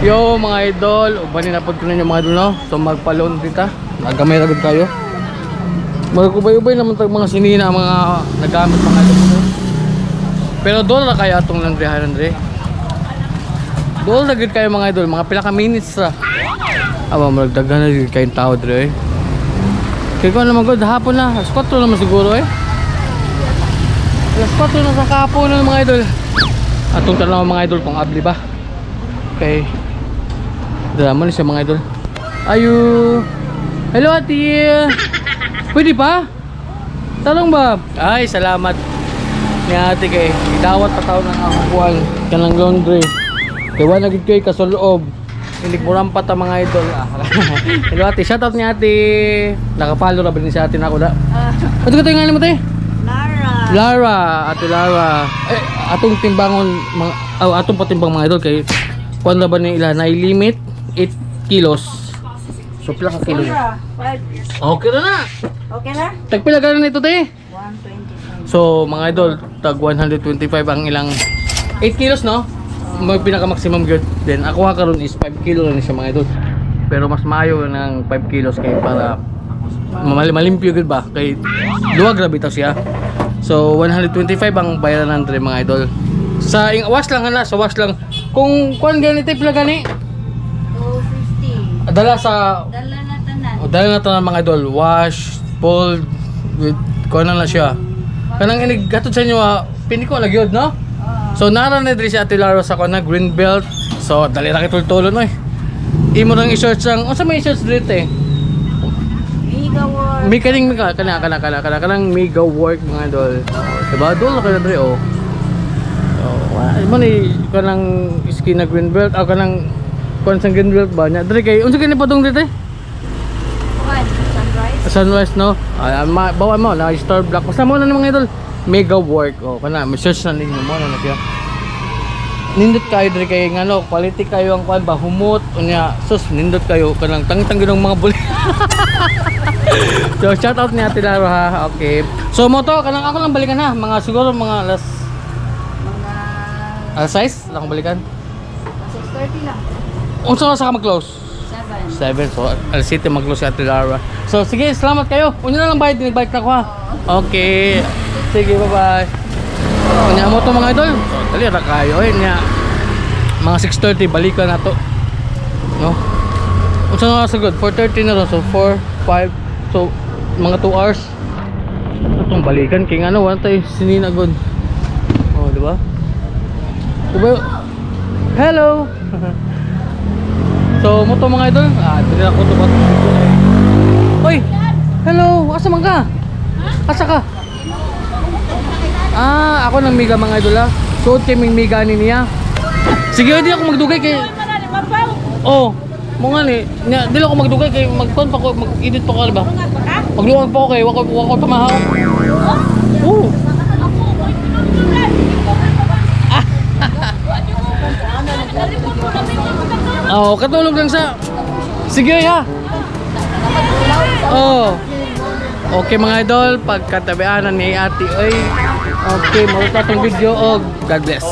Yo mga idol, ubanin na po ko ninyo mga idol no. So magpa-loan dita. Nagamay ragod kayo. Magubay-ubay naman tag mga sinina mga nagamit mga idol mo. Pero doon na kaya atong landrehan Andre. Doon na gid kayo mga idol, mga pila ka minutes ra. Aba magdaghan na gid kayong tao dre. Kaya ko naman good hapon na. Alas 4 naman siguro eh. Alas 4 na sa kahapon na mga idol. Atong tanaw mga idol kung abli ba. Okay. Drama ni siya mga idol. Ayu. Hello ati. Pwede pa? Talong ba? Ay salamat. Ni ate kay dawat pa taon ng akong buwan kanang laundry. Kaya wala gid kay kasuloob. Ilig mo rampat ang mga idol. Hello ate, shout out ni ate. Nakapalo ra ba ni si ate nako da? Ano ka tingali mo te? Lara, ate Lara. Eh, atong timbangon mga atong patimbang mga idol kay kuan na ba ni ila na limit 8 kilos. So pila ka kilo? Okay na. Okay na? Tagpila ganan ito te? 125. So mga idol, tag 125 ang ilang 8 kilos no? May pinaka maximum good. Then ako karon is 5 kilo lang siya mga idol. Pero mas maayo ng 5 kilos kay para malimpyo gud ba kay luwag grabe ta siya. So 125 ang bayaran ng mga idol. Sa wash lang ana, sa wash lang. Kung kuan ganito pila gani? 250. Dala sa Dala na tanan. dala na tanan mga idol, wash, fold with kuan na siya. Kanang inig gatod sa inyo pini ko lagyod no? So nara na diri si Ate Lara sa kuan na green belt. So dali ra kitultulon oy. Imo nang i-search ang unsa may i-search dito eh? Mega work. May kaning kanang mega work mga idol. Diba? Doon na kayo dre oh. Mo ni kanang skin na green belt o kanang kuan sang green belt ba nya dre kay unsa kini padung dito? What? Sunrise? Sunrise no. Bawa mo na star black. Basta mo na ni mga idol. Mega work oh kana may search na ninyo mo na siya. Nindot kayo dre kay ngano quality kayo ang kuan ba humot unya sus nindot kayo kanang tangtang gyud mga buli. So shout out ni Ate Lara ha. Okay. So mo to kanang ako lang balikan ha mga siguro mga alas 6 lang balikan. 6:30 lang. Unsa sa ka mag-close? 7. 7. So alas 7 mag-close si Ate Lara. So sige, salamat kayo. Unya na lang bayad, bike na ko ha. Okay. Sige, bye-bye. Unya mo to mga idol. So dali ra kayo nya. Mga 6:30 balikan na to. No? Unsa na sagod? 4:30 na ro. So 4, 5. So mga 2 hours. Itong balikan kay ano wantay sinina god. Oh, di ba? Hello. So mo to mga idol. Dili ako to bat. Oy. Hello, asa man ka? Asa ka? Ako nang miga mga idol ha. Suot kay ming miga ni niya. Sige, di ako magdugay kay. Oh, mo nga ni. Dili ako magdugay kay magton pa ko, mag-edit pa ko ba? Pagluwag pa ko kay wako tamahaw. Oh. Oh, katulog lang sa. Sige ha. Oh. Okay mga idol, pagkatabianan ni Ate oy. Okay, mauta tong video og God bless.